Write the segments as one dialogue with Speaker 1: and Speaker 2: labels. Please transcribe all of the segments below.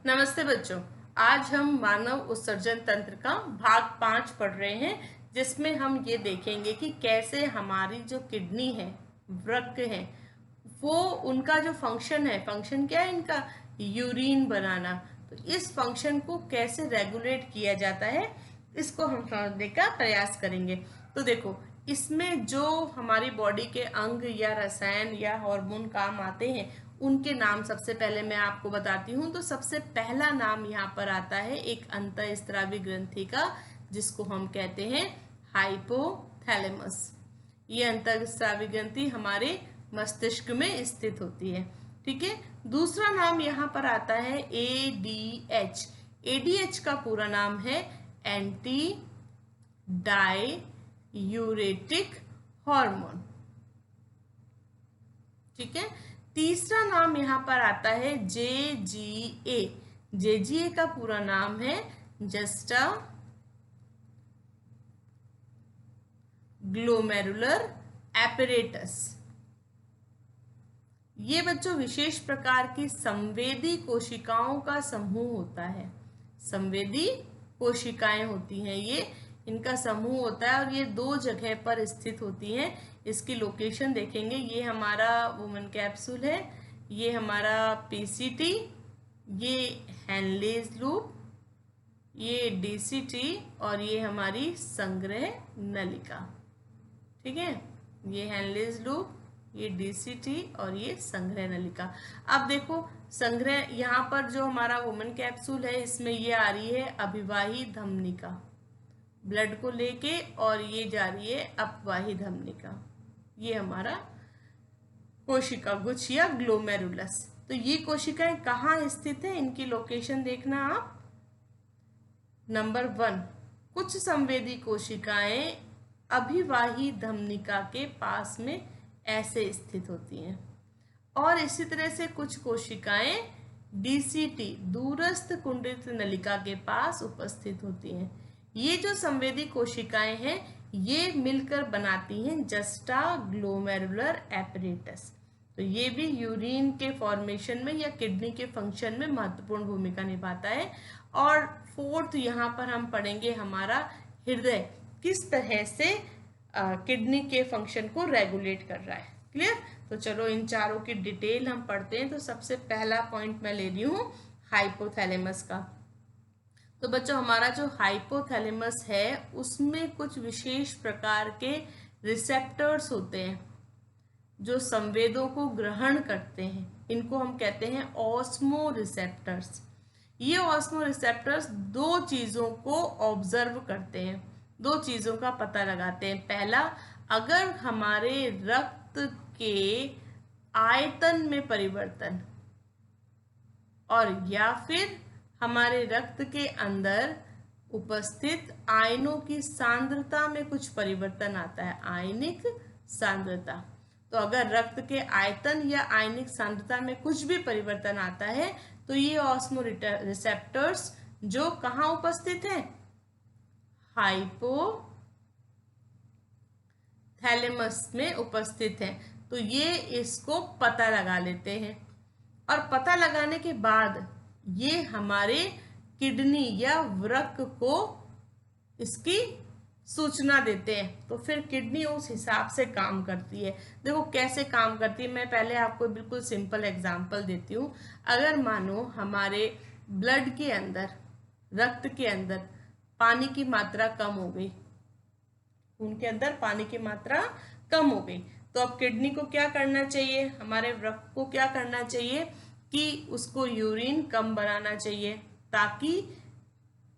Speaker 1: नमस्ते बच्चों। आज हम मानव उत्सर्जन तंत्र का भाग 5 पढ़ रहे हैं, जिसमें हम ये देखेंगे कि कैसे हमारी जो किडनी है, वृक्क है, वो उनका जो फंक्शन क्या है इनका, यूरिन बनाना। तो इस फंक्शन को कैसे रेगुलेट किया जाता है, इसको हम समझने का प्रयास करेंगे। तो देखो, इसमें जो हमारी बॉडी के अंग या रसायन या हार्मोन काम आते हैं, उनके नाम सबसे पहले मैं आपको बताती हूँ। तो सबसे पहला नाम यहाँ पर आता है एक अंतःस्रावी ग्रंथि का, जिसको हम कहते हैं हाइपोथैलेमस। ये अंतःस्रावी ग्रंथि हमारे मस्तिष्क में स्थित होती है। ठीक है। दूसरा नाम यहाँ पर आता है एडीएच। एडीएच का पूरा नाम है एंटी डाययूरेटिक हार्मोन। ठीक है। तीसरा नाम यहाँ पर आता है जेजीए। जेजीए का पूरा नाम है जस्टा ग्लोमेरुलर एपरेटस। ये बच्चों विशेष प्रकार की संवेदी कोशिकाओं का समूह होता है। संवेदी कोशिकाएं होती हैं, ये इनका समूह होता है और ये 2 जगह पर स्थित होती हैं। इसकी लोकेशन देखेंगे, ये हमारा वुमेन कैप्सूल है, ये हमारा पीसीटी, ये हैनलेज लूप, ये डीसीटी और ये हमारी संग्रह नलिका। ठीक है। ये हैनलेज लूप, ये डीसीटी और ये संग्रह नलिका। अब देखो, संग्रह यहाँ पर जो हमारा वुमेन कैप्सूल है, इसमें ये आ रही है अभिवाही धमनिका, ब्लड को लेके, और ये जा रही है अपवाही धमनिका। ये हमारा कोशिका गुच्छ या ग्लोमेरुलस। तो ये कोशिकाएं कहाँ स्थित है, इनकी लोकेशन देखना आप। नंबर 1, कुछ संवेदी कोशिकाएं अभिवाही धमनिका के पास में ऐसे स्थित होती हैं, और इसी तरह से कुछ कोशिकाएं डीसीटी दूरस्थ कुंडलित नलिका के पास उपस्थित होती हैं। ये जो संवेदी कोशिकाएं हैं, ये मिलकर बनाती हैं जस्टा ग्लोमेरुलर एपरेटस। तो ये भी यूरिन के फॉर्मेशन में या किडनी के फंक्शन में महत्वपूर्ण भूमिका निभाता है। और 4th यहाँ पर हम पढ़ेंगे हमारा हृदय किस तरह से किडनी के फंक्शन को रेगुलेट कर रहा है। क्लियर। तो चलो इन चारों की डिटेल हम पढ़ते हैं। तो सबसे पहला पॉइंट मैं ले रही हूँ हाइपोथैलेमस का। तो बच्चों, हमारा जो हाइपोथैलेमस है, उसमें कुछ विशेष प्रकार के रिसेप्टर्स होते हैं जो संवेदों को ग्रहण करते हैं। इनको हम कहते हैं ऑस्मो रिसेप्टर्स। ये ऑस्मो रिसेप्टर्स 2 चीजों को ऑब्जर्व करते हैं, 2 चीजों का पता लगाते हैं। पहला, अगर हमारे रक्त के आयतन में परिवर्तन, और या फिर हमारे रक्त के अंदर उपस्थित आयनों की सांद्रता में कुछ परिवर्तन आता है, आयनिक सांद्रता। तो अगर रक्त के आयतन या आयनिक सांद्रता में कुछ भी परिवर्तन आता है, तो ये ऑस्मो रिसेप्टर्स जो कहाँ उपस्थित है, हाइपोथैलेमस में उपस्थित है। तो ये इसको पता लगा लेते हैं, और पता लगाने के बाद ये हमारे किडनी या वृक्क को इसकी सूचना देते हैं। तो फिर किडनी उस हिसाब से काम करती है। देखो कैसे काम करती है, मैं पहले आपको बिल्कुल सिंपल एग्जांपल देती हूँ। अगर मानो हमारे ब्लड के अंदर, रक्त के अंदर पानी की मात्रा कम हो गई, उनके अंदर पानी की मात्रा कम हो गई, तो अब किडनी को क्या करना चाहिए, हमारे वृक्क को क्या करना चाहिए कि उसको यूरिन कम बनाना चाहिए, ताकि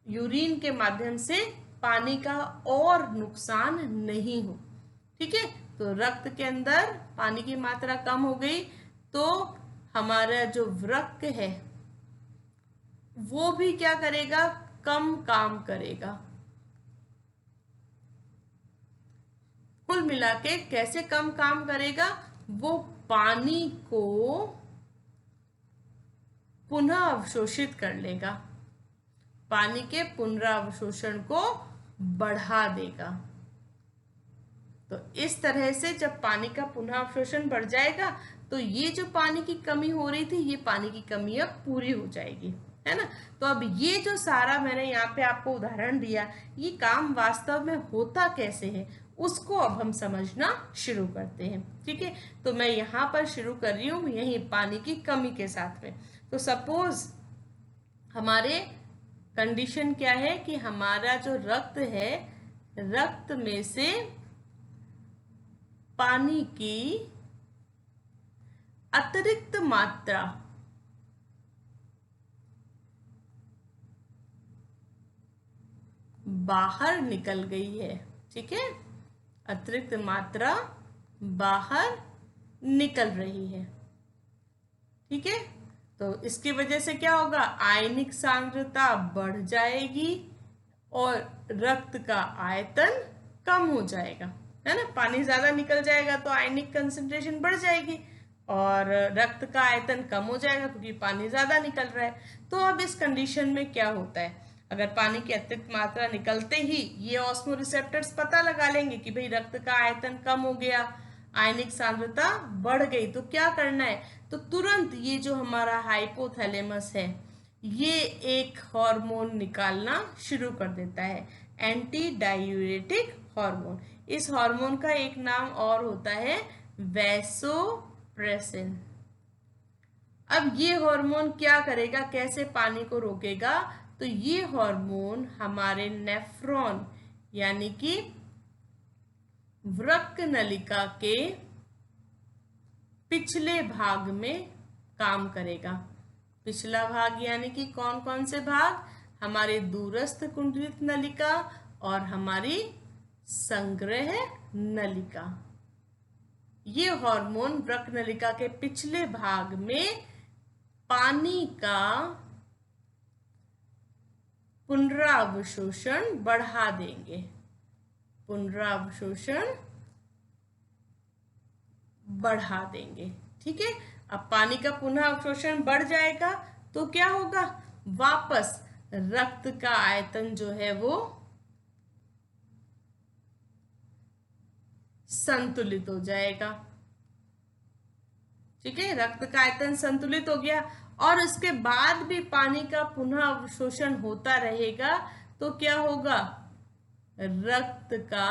Speaker 1: यूरिन के माध्यम से पानी का और नुकसान नहीं हो। ठीक है। तो रक्त के अंदर पानी की मात्रा कम हो गई, तो हमारा जो वृक्क है वो भी क्या करेगा, कम काम करेगा। कुल मिला के कैसे कम काम करेगा, वो पानी को पुनः अवशोषित कर लेगा, पानी के पुनरावशोषण को बढ़ा देगा। तो इस तरह से जब पानी का पुनः अवशोषण बढ़ जाएगा, तो ये जो पानी की कमी हो रही थी, ये पानी की कमी अब पूरी हो जाएगी। है ना। तो अब ये जो सारा मैंने यहाँ पे आपको उदाहरण दिया, ये काम वास्तव में होता कैसे है उसको अब हम समझना शुरू करते हैं। ठीक है, तो मैं यहाँ पर शुरू कर रही हूँ यही पानी की कमी के साथ में। तो सपोज हमारे कंडीशन क्या है कि हमारा जो रक्त है, रक्त में से पानी की अतिरिक्त मात्रा बाहर निकल गई है। ठीक है, अतिरिक्त मात्रा बाहर निकल रही है। ठीक है, तो इसकी वजह से क्या होगा, आयनिक सांद्रता बढ़ जाएगी और रक्त का आयतन कम हो जाएगा, है ना। पानी ज्यादा निकल जाएगा तो आयनिक कंसंट्रेशन बढ़ जाएगी और रक्त का आयतन कम हो जाएगा क्योंकि पानी ज्यादा निकल रहा है। तो अब इस कंडीशन में क्या होता है, अगर पानी की अतिरिक्त मात्रा निकलते ही ये ऑस्मोरिसेप्टर्स पता लगा लेंगे कि भाई रक्त का आयतन कम हो गया, आयनिक सांद्रता बढ़ गई, तो क्या करना है, तो तुरंत ये जो हमारा हाइपोथैलेमस है ये एक हार्मोन निकालना शुरू कर देता है, एंटी डायूरेटिक हार्मोन। इस हार्मोन का एक नाम और होता है वैसोप्रेसिन। अब ये हार्मोन क्या करेगा, कैसे पानी को रोकेगा, तो ये हार्मोन हमारे नेफ्रॉन यानी कि वृक्क नलिका के पिछले भाग में काम करेगा। पिछला भाग यानी कि कौन कौन से भाग, हमारे दूरस्थ कुंडलित नलिका और हमारी संग्रह नलिका। ये हार्मोन वृक्क नलिका के पिछले भाग में पानी का पुनरावशोषण बढ़ा देंगे, पुनरावशोषण बढ़ा देंगे। ठीक है, अब पानी का पुनः अवशोषण बढ़ जाएगा तो क्या होगा, वापस रक्त का आयतन जो है वो संतुलित हो जाएगा। ठीक है, रक्त का आयतन संतुलित हो गया और इसके बाद भी पानी का पुनः अवशोषण होता रहेगा तो क्या होगा, रक्त का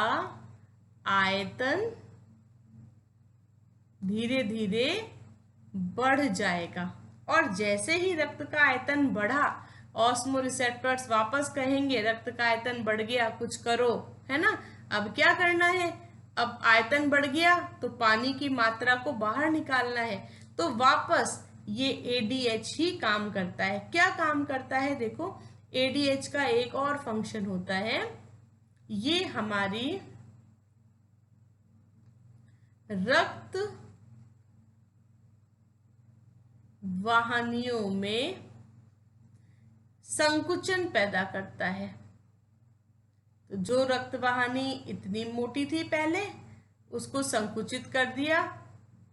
Speaker 1: आयतन धीरे धीरे बढ़ जाएगा। और जैसे ही रक्त का आयतन बढ़ा, ऑस्मोरिसेप्टर्स वापस कहेंगे रक्त का आयतन बढ़ गया, कुछ करो, है ना। अब क्या करना है, अब आयतन बढ़ गया तो पानी की मात्रा को बाहर निकालना है, तो वापस ये एडीएच ही काम करता है। क्या काम करता है, देखो एडीएच का एक और फंक्शन होता है, ये हमारी रक्त वाहिनियों में संकुचन पैदा करता है। तो जो रक्त वाहिनी इतनी मोटी थी पहले, उसको संकुचित कर दिया,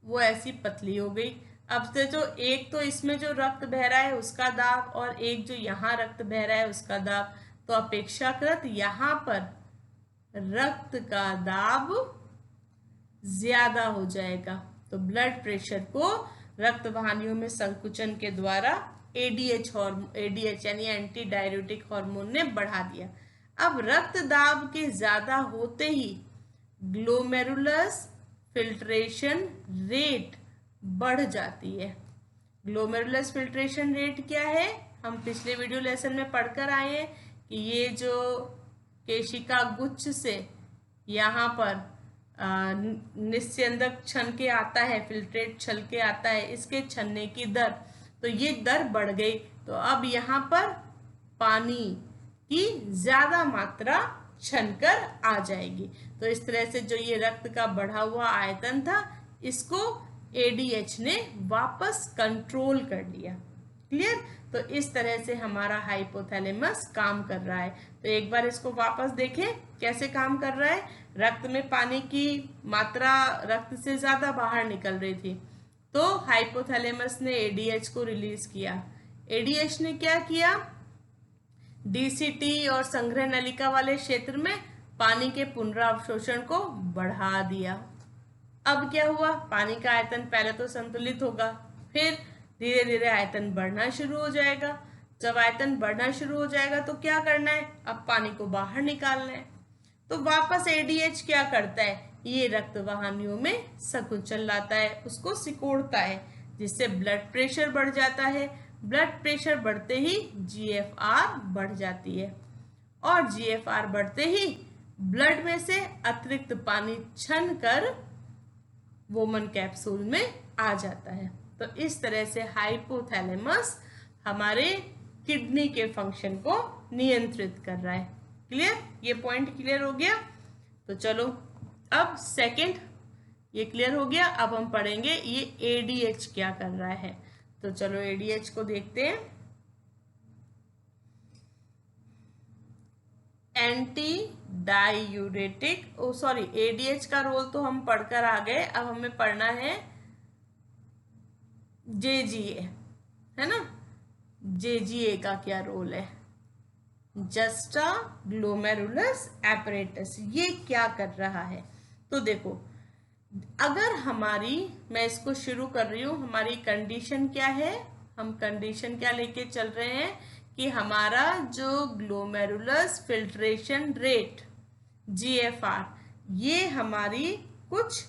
Speaker 1: वो ऐसी पतली हो गई। अब से जो एक तो इसमें जो रक्त बह रहा है उसका दाब और एक जो यहाँ रक्त बह रहा है उसका दाब, तो अपेक्षाकृत यहाँ पर रक्त का दाब ज्यादा हो जाएगा। तो ब्लड प्रेशर को रक्त वाहिनियों में संकुचन के द्वारा एडीएच यानी एंटी डाययूरेटिक हार्मोन ने बढ़ा दिया। अब रक्त दाब के ज्यादा होते ही ग्लोमेरुलस फिल्ट्रेशन रेट बढ़ जाती है। ग्लोमेरुलस फिल्ट्रेशन रेट क्या है, हम पिछले वीडियो लेसन में पढ़कर आए हैं कि ये जो केशिका गुच्छ से यहाँ पर निस्यंदक छन के आता है, फिल्ट्रेट छल के आता है, इसके छनने की दर, तो ये दर बढ़ गई। तो अब यहाँ पर पानी की ज्यादा मात्रा छनकर आ जाएगी। तो इस तरह से जो ये रक्त का बढ़ा हुआ आयतन था, इसको एडीएच ने वापस कंट्रोल कर लिया। क्लियर। तो इस तरह से हमारा हाइपोथैलेमस काम कर रहा है। तो एक बार इसको वापस देखें कैसे काम कर रहा है। रक्त में पानी की मात्रा रक्त से ज्यादा बाहर निकल रही थी, तो हाइपोथैलेमस ने एडीएच को रिलीज किया। एडीएच ने क्या किया, डीसीटी और संग्रह नलिका वाले क्षेत्र में पानी के पुनरावशोषण को बढ़ा दिया। अब क्या हुआ, पानी का आयतन पहले तो संतुलित होगा, फिर धीरे धीरे आयतन बढ़ना शुरू हो जाएगा। जब आयतन बढ़ना शुरू हो जाएगा तो क्या करना है, अब पानी को बाहर निकालना है। तो वापस एडीएच क्या करता है, ये रक्त वाहिनियों में संकुचन लाता है, उसको सिकोड़ता है, जिससे ब्लड प्रेशर बढ़ जाता है। ब्लड प्रेशर बढ़ते ही जीएफआर बढ़ जाती है, और जीएफआर बढ़ते ही ब्लड में से अतिरिक्त पानी छन कर वोमन कैप्सूल में आ जाता है। तो इस तरह से हाइपोथैलेमस हमारे किडनी के फंक्शन को नियंत्रित कर रहा है। क्लियर, ये पॉइंट क्लियर हो गया। तो चलो अब सेकंड ये क्लियर हो गया। अब हम पढ़ेंगे ये एडीएच क्या कर रहा है। तो चलो एडीएच को देखते हैं। एंटी डायूरेटिक, एडीएच का रोल तो हम पढ़कर आ गए। अब हमें पढ़ना है जेजीए, है ना। जेजीए का क्या रोल है, जस्टा ग्लोमेरुलस एपरेटस, ये क्या कर रहा है। तो देखो, अगर हमारी, मैं इसको शुरू कर रही हूं, हमारी कंडीशन क्या है, हम कंडीशन क्या लेके चल रहे हैं कि हमारा जो ग्लोमेरुलस फिल्ट्रेशन रेट जीएफआर, ये हमारी कुछ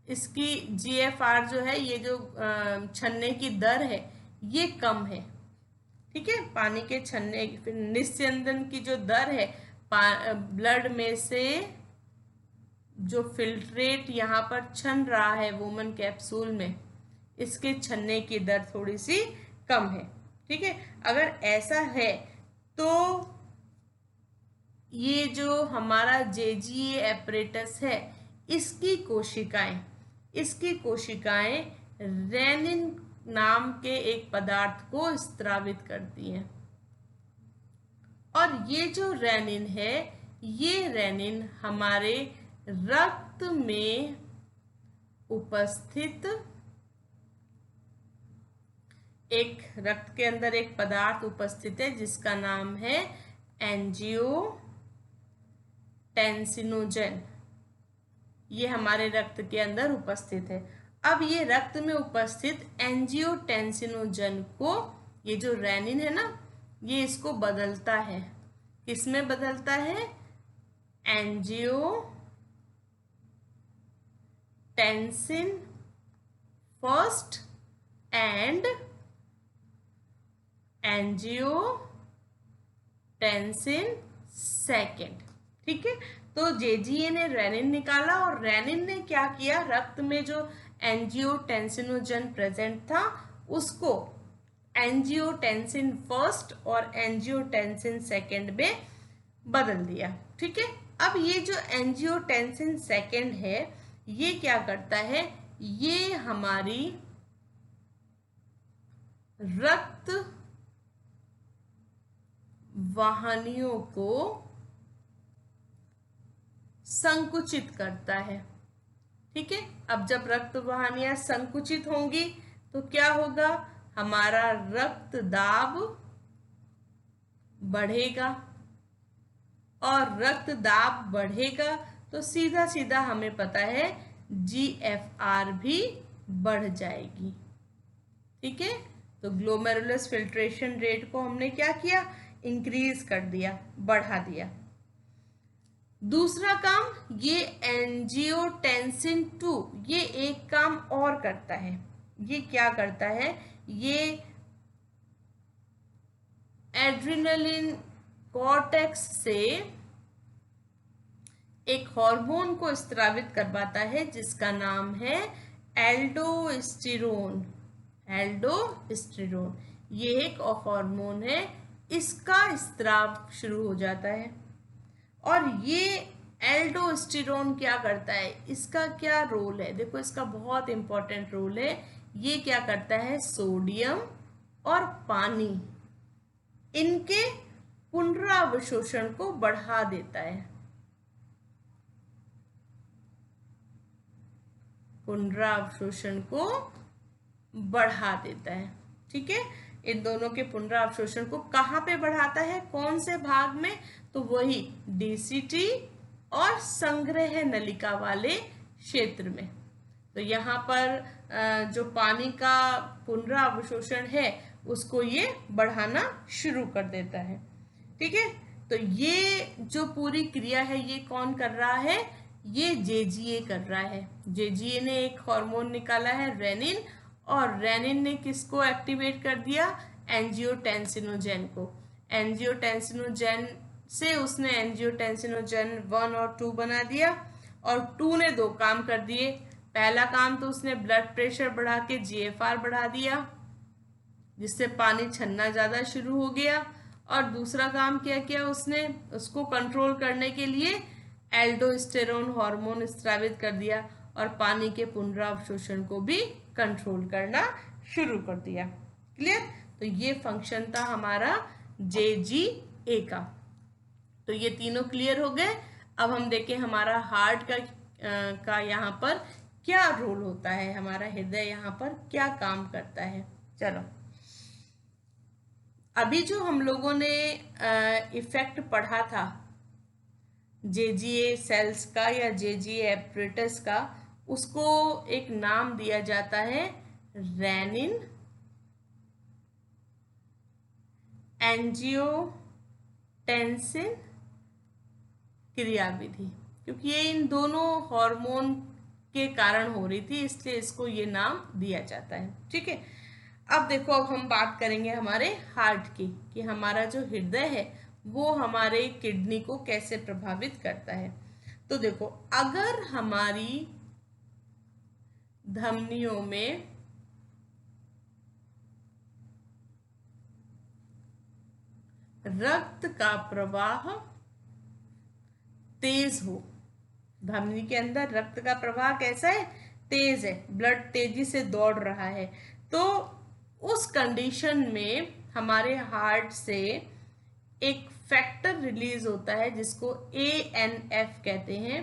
Speaker 1: इसकी जीएफआर जो है, ये जो छन्ने की दर है ये कम है, ठीक है। पानी के छन्ने फिर निस्यंदन की जो दर है, ब्लड में से जो फिल्ट्रेट यहाँ पर छन रहा है वोमन कैप्सूल में, इसके छन्ने की दर थोड़ी सी कम है, ठीक है। अगर ऐसा है तो ये जो हमारा जेजीए एपरेटस है, इसकी कोशिकाएं रेनिन नाम के एक पदार्थ को स्त्रावित करती हैं, और ये जो रेनिन है, ये रेनिन हमारे रक्त में उपस्थित रक्त के अंदर एक पदार्थ उपस्थित है जिसका नाम है एंजियोटेंसिनोजन। ये हमारे रक्त के अंदर उपस्थित है। अब ये रक्त में उपस्थित एंजियोटेंसिनोजन को, ये जो रेनिन है ना, ये इसको बदलता है। किसमें बदलता है, angiotensin first and angiotensin second, ठीक है। तो जेजीए ने रेनिन निकाला, और रेनिन ने क्या किया, रक्त में जो एंजियोटेंसिनोजन प्रेजेंट था उसको एंजियोटेंसिन फर्स्ट और एंजियोटेंसिन सेकेंड में बदल दिया, ठीक है। अब ये जो एंजियोटेंसिन सेकेंड है, ये क्या करता है, ये हमारी रक्त वाहिनियों को संकुचित करता है, ठीक है। अब जब रक्त वाहिनियां संकुचित होंगी तो क्या होगा, हमारा रक्त दाब बढ़ेगा, और रक्त दाब बढ़ेगा तो सीधा सीधा हमें पता है जीएफआर भी बढ़ जाएगी, ठीक है। तो ग्लोमेरुलस फिल्ट्रेशन रेट को हमने क्या किया, इंक्रीज कर दिया, बढ़ा दिया। दूसरा काम, ये एंजियोटेंसिन 2 ये एक काम और करता है। ये क्या करता है, ये एड्रिनलिन कॉर्टेक्स से एक हार्मोन को स्त्रावित करवाता है जिसका नाम है एल्डोस्टेरोन। ये एक हार्मोन है, इसका स्त्राव शुरू हो जाता है। और ये एल्डोस्टेरोन क्या करता है, इसका क्या रोल है, देखो इसका बहुत इंपॉर्टेंट रोल है। ये क्या करता है, सोडियम और पानी इनके पुनरावशोषण को बढ़ा देता है। पुनरावशोषण को बढ़ा देता है, ठीक है। इन दोनों के पुनरावशोषण को कहाँ पे बढ़ाता है, कौन से भाग में, तो वही डीसीटी और संग्रह नलिका वाले क्षेत्र में। तो यहाँ पर जो पानी का पुनरावशोषण है उसको ये बढ़ाना शुरू कर देता है। ठीक है, तो ये जो पूरी क्रिया है ये कौन कर रहा है, ये जेजीए कर रहा है। जेजीए ने एक हार्मोन निकाला है रेनिन, और रेनिन ने किसको एक्टिवेट कर दिया, एंजियोटेंसिनोजेन को। एंजियोटेंसिनोजेन से उसने एंजियोटेंसिनोजेन 1 और 2 बना दिया, और 2 ने 2 काम कर दिए। पहला काम तो उसने ब्लड प्रेशर बढ़ा के जीएफआर बढ़ा दिया, जिससे पानी छन्ना ज्यादा शुरू हो गया। और दूसरा काम क्या किया उसने, उसको कंट्रोल करने के लिए एल्डोस्टेरोन हार्मोन स्रावित कर दिया, और पानी के पुनरावशोषण को भी कंट्रोल करना शुरू कर दिया। क्लियर, तो ये फंक्शन था हमारा जेजीए का। तो ये तीनों क्लियर हो गए। अब हम देखें हमारा हार्ट का यहाँ पर क्या रोल होता है, हमारा हृदय यहाँ पर क्या काम करता है। चलो, अभी जो हम लोगों ने इफेक्ट पढ़ा था जेजीए सेल्स का या जेजीए एपरेटस का, उसको एक नाम दिया जाता है रेनिन एंजियोटेंसिन क्रियाविधि, क्योंकि ये इन दोनों हार्मोन के कारण हो रही थी, इसलिए इसको ये नाम दिया जाता है। ठीक है, अब देखो, अब हम बात करेंगे हमारे हार्ट की, कि हमारा जो हृदय है वो हमारे किडनी को कैसे प्रभावित करता है। तो देखो, अगर हमारी धमनियों में रक्त का प्रवाह तेज हो, धमनी के अंदर रक्त का प्रवाह कैसा है, तेज है, ब्लड तेजी से दौड़ रहा है, तो उस कंडीशन में हमारे हार्ट से एक फैक्टर रिलीज होता है जिसको ANF कहते हैं,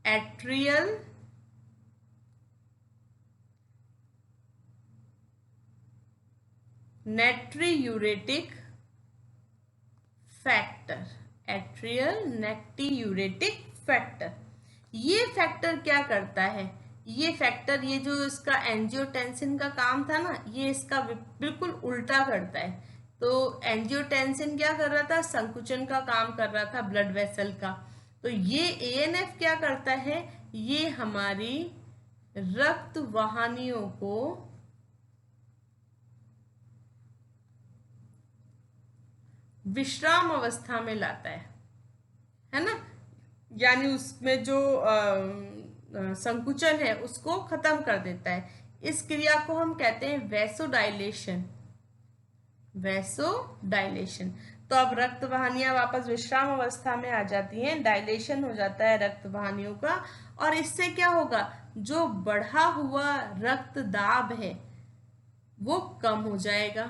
Speaker 1: atrial natriuretic factor, atrial natriuretic factor. ये फैक्टर क्या करता है, ये फैक्टर, ये जो इसका एंजियोटेंसिन का काम था ना, ये इसका बिल्कुल उल्टा करता है। तो एंजियोटेंसिन क्या कर रहा था, संकुचन का काम कर रहा था ब्लड वेसल का, तो ये ANF क्या करता है, ये हमारी रक्त वाहिनियों को विश्राम अवस्था में लाता है ना, यानी उसमें जो संकुचन है उसको खत्म कर देता है। इस क्रिया को हम कहते हैं वैसोडाइलेशन, वैसोडाइलेशन। तो अब रक्त वाहिनियां वापस विश्राम अवस्था में आ जाती हैं, डायलेशन हो जाता है रक्त वाहिनियों का, और इससे क्या होगा, जो बढ़ा हुआ रक्त दाब है वो कम हो जाएगा।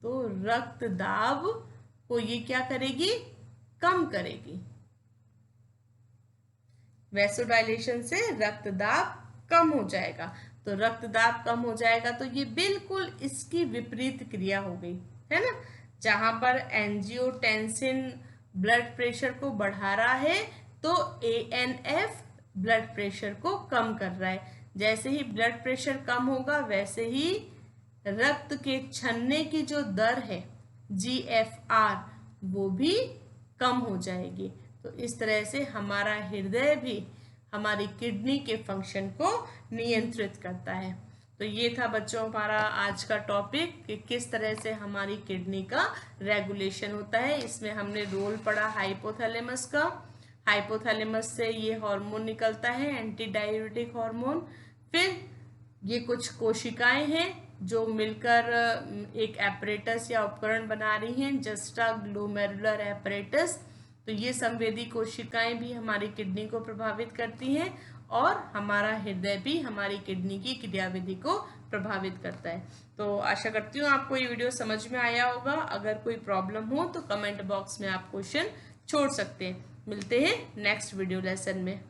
Speaker 1: तो रक्त दाब को ये क्या करेगी, कम करेगी। वैसोडाइलेशन से रक्त दाब कम हो जाएगा, तो रक्त दाब कम हो जाएगा, तो ये बिल्कुल इसकी विपरीत क्रिया हो गई है ना। जहां पर एंजियोटेंसिन ब्लड प्रेशर को बढ़ा रहा है, तो ANF ब्लड प्रेशर को कम कर रहा है। जैसे ही ब्लड प्रेशर कम होगा, वैसे ही रक्त के छन्ने की जो दर है GFR वो भी कम हो जाएगी। तो इस तरह से हमारा हृदय भी हमारी किडनी के फंक्शन को नियंत्रित करता है। तो ये था बच्चों हमारा आज का टॉपिक कि किस तरह से हमारी किडनी का रेगुलेशन होता है। इसमें हमने रोल पढ़ा हाइपोथैलेमस का। हाइपोथैलेमस से ये हार्मोन निकलता है, एंटी डाययूरेटिक हार्मोन। फिर ये कुछ कोशिकाएं हैं जो मिलकर एक एपरेटस या उपकरण बना रही हैं, जस्टा ग्लोमेरुलर एपरेटस। तो ये संवेदी कोशिकाएं भी हमारी किडनी को प्रभावित करती हैं, और हमारा हृदय भी हमारी किडनी की क्रियाविधि को प्रभावित करता है। तो आशा करती हूँ आपको ये वीडियो समझ में आया होगा। अगर कोई प्रॉब्लम हो तो कमेंट बॉक्स में आप क्वेश्चन छोड़ सकते हैं। मिलते हैं नेक्स्ट वीडियो लेसन में।